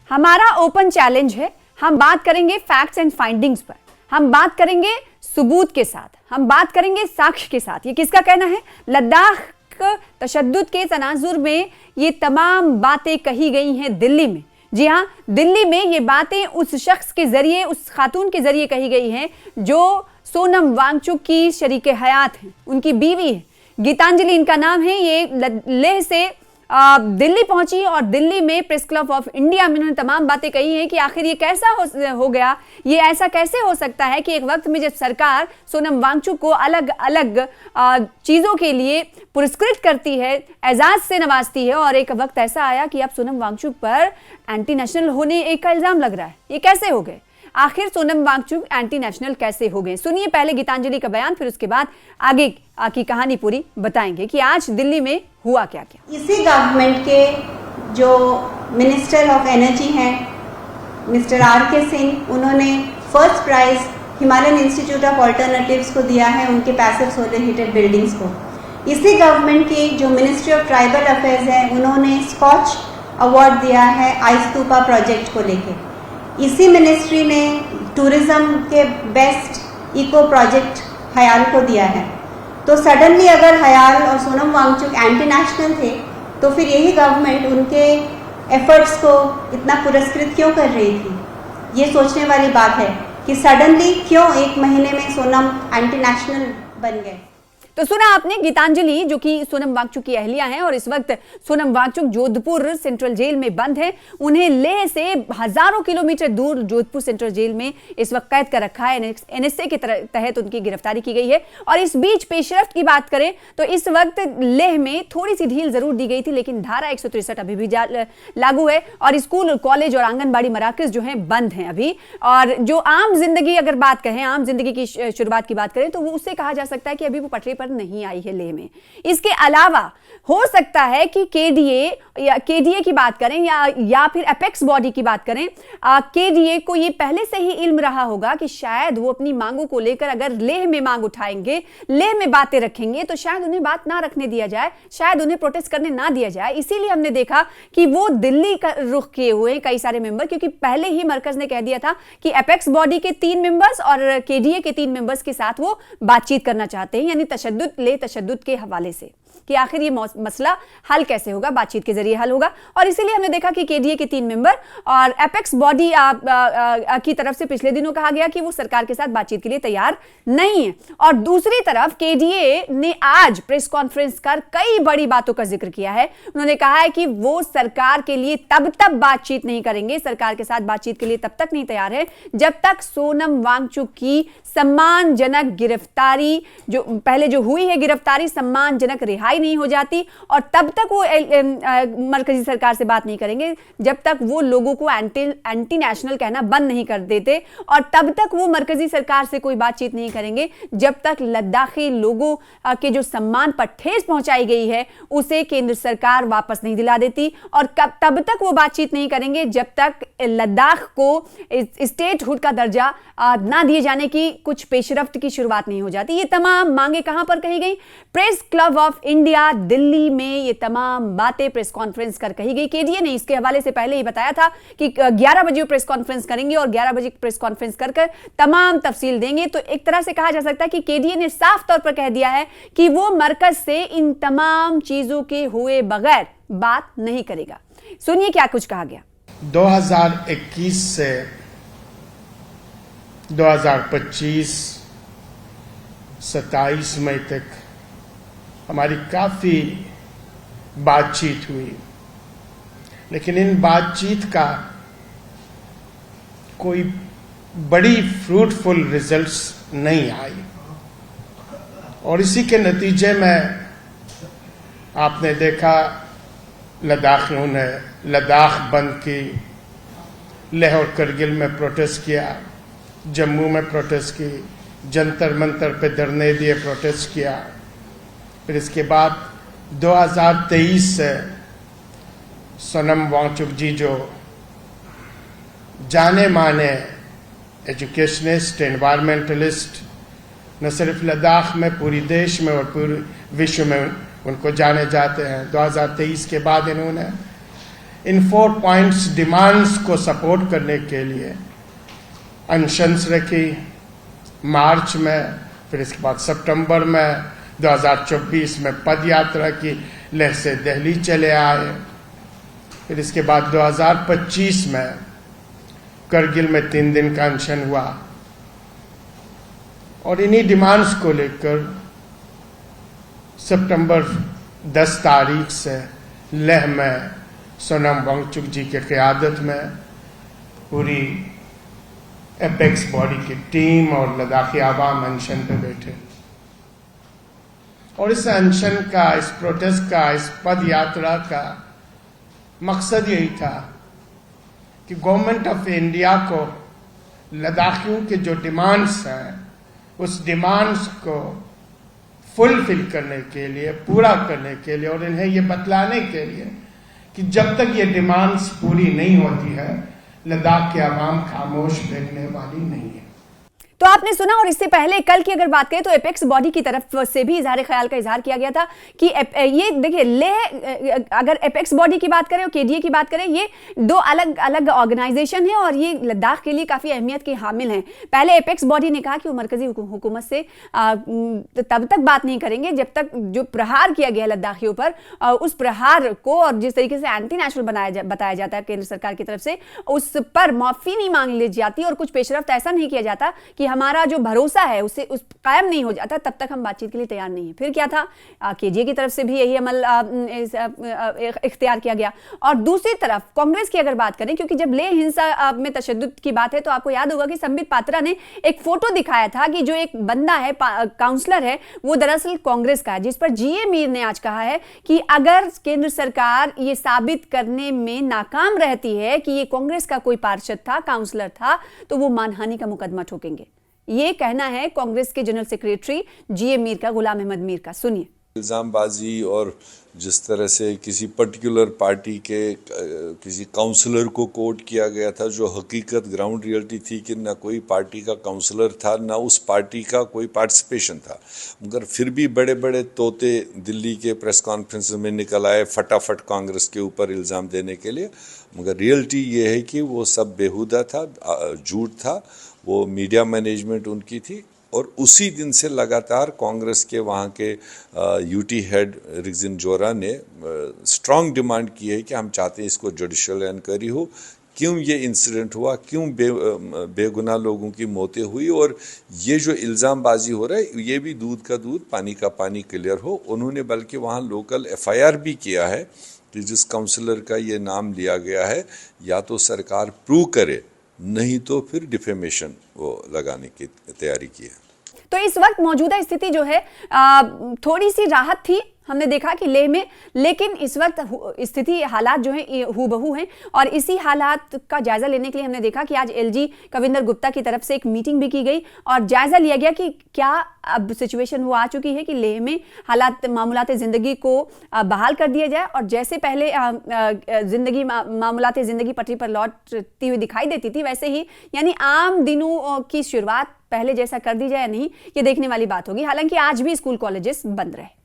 हमारा open challenge है, हम बात करेंगे फैक्ट्स एंड फाइंडिंग्स पर, हम बात करेंगे सबूत के साथ, हम बात करेंगे साक्ष्य के साथ। ये किसका कहना है? लद्दाख तशद्दुद के तनाजुर में ये तमाम बातें कही गई हैं दिल्ली में। जी हाँ, दिल्ली में ये बातें उस शख्स के जरिए, उस खातून के जरिए कही गई हैं जो सोनम वांगचुक की शरीके हयात हैं, उनकी बीवी है, गीतांजलि इनका नाम है। ये लेह से दिल्ली पहुंची और दिल्ली में प्रेस क्लब ऑफ इंडिया में उन्होंने तमाम बातें कही हैं कि आखिर ये कैसा हो गया, ये ऐसा कैसे हो सकता है कि एक वक्त में जब सरकार सोनम वांगचुक को अलग अलग चीज़ों के लिए पुरस्कृत करती है, एजाज से नवाजती है, और एक वक्त ऐसा आया कि अब सोनम वांगचुक पर एंटी नेशनल होने एक का इल्ज़ाम लग रहा है। ये कैसे हो गए? आखिर सोनम वांगचुक एंटी नेशनल कैसे हो गए? सुनिए पहले गीतांजलि का बयान, फिर उसके बाद आगे की कहानी पूरी बताएंगे कि आज दिल्ली में हुआ क्या क्या। इसी गवर्नमेंट के जो मिनिस्टर ऑफ एनर्जी हैं मिस्टर आर.के. सिंह, उन्होंने first prize Himalayan Institute of Alternatives को दिया है उनके पैसिव सोलर हीटेड बिल्डिंग्स को। इसी गवर्नमेंट की जो मिनिस्ट्री ऑफ ट्राइबल अफेयर्स है, उन्होंने स्कॉच अवार्ड दिया है आइस्तूपा प्रोजेक्ट को लेकर। इसी मिनिस्ट्री ने टूरिज्म के बेस्ट इको प्रोजेक्ट हयाल को दिया है। तो सडनली अगर हयाल और सोनम वांगचुक एंटी नेशनल थे तो फिर यही गवर्नमेंट उनके एफर्ट्स को इतना पुरस्कृत क्यों कर रही थी? ये सोचने वाली बात है कि सडनली क्यों एक महीने में सोनम एंटी नेशनल बन गए। तो सुना आपने गीतांजलि, जो कि सोनम वांगचुक की अहलिया हैं और इस वक्त सोनम वांगचुक जोधपुर सेंट्रल जेल में बंद है। उन्हें लेह से हजारों किलोमीटर दूर जोधपुर सेंट्रल जेल में इस वक्त कैद कर रखा है। एनएसए के तहत उनकी गिरफ्तारी की गई है। और इस बीच पेशरफ्त की बात करें तो इस वक्त लेह में थोड़ी सी ढील जरूर दी गई थी, लेकिन धारा 163 अभी भी लागू है और स्कूल, कॉलेज और आंगनबाड़ी मराकज जो है बंद हैं अभी। और जो आम जिंदगी, अगर बात कहें आम जिंदगी की शुरुआत की बात करें तो वो उससे कहा जा सकता है कि अभी वो पटरी पर नहीं आई है लेह में। इसके अलावा हो सकता है कि केडीए की बात करें या फिर एपेक्स बॉडी की बात करें, केडीए को ये पहले से ही इल्म रहा होगा कि शायद वो अपनी मांगों को लेकर अगर लेह में मांग उठाएंगे, लेह में बातें रखेंगे तो शायद उन्हें बात ना रखने दिया जाए, शायद उन्हें प्रोटेस्ट करने ना दिया जाए। इसीलिए हमने देखा कि वो दिल्ली का रुख किए हुए कई सारे मेंबर, क्योंकि पहले ही मरकज ने कह दिया था कि एपेक्स बॉडी के 3 मेंबर्स और केडीए के 3 मेंबर्स के साथ वो बातचीत करना चाहते हैं, यानी तशद्दुद के हवाले से कि आखिर ये मसला हल कैसे होगा, बातचीत के जरिए हल होगा। और इसीलिए हमने देखा कि केडीए के 3 मेंबर और एपेक्स बॉडी की तरफ से पिछले दिनों कहा गया कि वो सरकार के साथ बातचीत के लिए तैयार नहीं है। और दूसरी तरफ केडीए ने आज प्रेस कॉन्फ्रेंस कर कई बड़ी बातों का जिक्र किया है। उन्होंने कहा है कि वो सरकार के लिए तब तक बातचीत नहीं करेंगे, सरकार के साथ बातचीत के लिए तब तक नहीं तैयार है जब तक सोनम वांगचुक की सम्मानजनक गिरफ्तारी, जो पहले जो हुई है गिरफ्तारी, सम्मानजनक रिहाई नहीं हो जाती, और तब तक वो मरकजी सरकार से बात नहीं करेंगे जब तक वो लोगों को एंटी नेशनल कहना बंद नहीं कर देते, और तब तक वो मरकजी सरकार से कोई बातचीत नहीं करेंगे जब तक लद्दाखी लोगों के जो सम्मान पर ठेस पहुंचाई गई है उसे केंद्र सरकार वापस नहीं दिला देती, और तब तक वो बातचीत नहीं करेंगे जब तक लद्दाख को स्टेटहुड का दर्जा ना दिए जाने की कुछ पेशरफ्त की शुरुआत नहीं हो जाती। ये तमाम मांगे कहां पर कही गई? Press club of India Delhi में ये तमाम बातें प्रेस कॉन्फ्रेंस कर कही गई। केडीए ने इसके हवाले से पहले ही बताया था कि 11 बजे प्रेस कॉन्फ्रेंस करेंगे और 11 बजे प्रेस कॉन्फ्रेंस कर तमाम तफसील देंगे। तो एक तरह से कहा जा सकता है कि केडीए ने साफ तौर पर कह दिया है कि वो मरकज से इन तमाम चीजों के हुए बगैर बात नहीं करेगा। सुनिए क्या कुछ कहा गया। 2021 से 2025 27 मई तक हमारी काफ़ी बातचीत हुई, लेकिन इन बातचीत का कोई बड़ी फ्रूटफुल रिजल्ट्स नहीं आई, और इसी के नतीजे में आपने देखा लद्दाखियों ने लद्दाख बंद की, लेह और करगिल में प्रोटेस्ट किया, जम्मू में प्रोटेस्ट की, जंतर मंतर पे धरने दिए, प्रोटेस्ट किया। फिर इसके बाद 2023 से सोनम वांगचुक जी, जो जाने माने एजुकेशनिस्ट, एनवायरमेंटलिस्ट, न सिर्फ लद्दाख में पूरी देश में और पूरे विश्व में उनको जाने जाते हैं, 2023 के बाद इन्होंने इन 4 पॉइंट्स डिमांड्स को सपोर्ट करने के लिए अनशन रखी मार्च में, फिर इसके बाद सितंबर में 2024 में पद यात्रा की, लेह से दिल्ली चले आए, फिर इसके बाद 2025 में करगिल में 3 दिन का अनशन हुआ। और इन्हीं डिमांड्स को लेकर सितंबर 10 तारीख से लेह में सोनम वांगचुक जी के क़यादत में पूरी एपेक्स बॉडी की टीम और लद्दाखी आवाम अनशन पे बैठे। और इस अनशन का, इस प्रोटेस्ट का, इस पद यात्रा का मकसद यही था कि गवर्नमेंट ऑफ इंडिया को लद्दाखियों के जो डिमांड्स हैं उस डिमांड्स को फुलफिल करने के लिए, पूरा करने के लिए और इन्हें ये बतलाने के लिए कि जब तक ये डिमांड्स पूरी नहीं होती है लद्दाख के अवाम खामोश बैठने वाली नहीं है। तो आपने सुना। और इससे पहले कल की अगर बात करें तो एपेक्स बॉडी की तरफ से भी इजहार ख्याल का इजहार किया गया था कि ये देखिए लेह, अगर एपेक्स बॉडी की बात करें और केडीए की बात करें, ये 2 अलग अलग ऑर्गेनाइजेशन है और ये लद्दाख के लिए काफी अहमियत के हामिल हैं। पहले एपेक्स बॉडी ने कहा कि वो मरकजी हुकूमत से तब तक बात नहीं करेंगे जब तक जो प्रहार किया गया लद्दाखियों पर, उस प्रहार को और जिस तरीके से एंटी नेशनल बताया जाता है केंद्र सरकार की तरफ से, उस पर माफी नहीं मांग ली जाती और कुछ पेशरफ्त ऐसा नहीं किया जाता कि हमारा जो भरोसा है उस कायम नहीं हो जाता, तब तक हम बातचीत के लिए तैयार नहीं है। फिर क्या था, केडीए की तरफ से भी यही अमल इख्तियार किया गया। और दूसरी तरफ कांग्रेस की अगर बात करें, क्योंकि जब लेह हिंसा में तशद्दुद की बात है तो आपको याद होगा कि संबित पात्रा ने एक फोटो दिखाया था कि जो एक बंदा है, काउंसलर है, वो दरअसल कांग्रेस का है, जिस पर जीए मीर ने आज कहा है कि अगर केंद्र सरकार ये साबित करने में नाकाम रहती है कि ये कांग्रेस का कोई पार्षद था, काउंसलर था, तो वो मानहानि का मुकदमा ठोकेंगे। ये कहना है कांग्रेस के जनरल सेक्रेटरी जीए मीर का, गुलाम अहमद मीर का। सुनिए। इल्ज़ामबाजी और जिस तरह से किसी पर्टिकुलर पार्टी के किसी काउंसलर को कोट किया गया था, जो हकीकत ग्राउंड रियलिटी थी कि ना कोई पार्टी का काउंसलर था, ना उस पार्टी का कोई पार्टिसिपेशन था, मगर फिर भी बड़े बड़े तोते दिल्ली के प्रेस कॉन्फ्रेंस में निकल आए फटाफट कांग्रेस के ऊपर इल्ज़ाम देने के लिए। मगर रियलिटी ये है कि वो सब बेहुदा था, झूठ था, वो मीडिया मैनेजमेंट उनकी थी। और उसी दिन से लगातार कांग्रेस के वहाँ के यूटी हेड रिगजिन जोरा ने स्ट्रांग डिमांड की है कि हम चाहते हैं इसको जुडिशियल इंक्वायरी हो, क्यों ये इंसिडेंट हुआ, क्यों बेगुनाह लोगों की मौतें हुई, और ये जो इल्ज़ामबाजी हो रहा है ये भी दूध का दूध पानी का पानी क्लियर हो। उन्होंने बल्कि वहाँ लोकल एफआईआर भी किया है कि जिस काउंसलर का ये नाम लिया गया है या तो सरकार प्रूव करे, नहीं तो फिर डिफेमेशन वो लगाने की तैयारी की है। तो इस वक्त मौजूदा स्थिति जो है थोड़ी सी राहत थी, हमने देखा कि लेह में, लेकिन इस वक्त स्थिति, हालात जो है हूबहू हैं। और इसी हालात का जायजा लेने के लिए हमने देखा कि आज एलजी कविंदर गुप्ता की तरफ से एक मीटिंग भी की गई और जायजा लिया गया कि क्या अब सिचुएशन वो आ चुकी है कि लेह में हालात, मामूलात ज़िंदगी को बहाल कर दिया जाए और जैसे पहले ज़िंदगी, मामूलात ज़िंदगी पटरी पर लौटती हुई दिखाई देती थी, वैसे ही यानी आम दिनों की शुरुआत पहले जैसा कर दी जाए या नहीं, ये देखने वाली बात होगी। हालांकि आज भी स्कूल कॉलेजेस बंद रहे।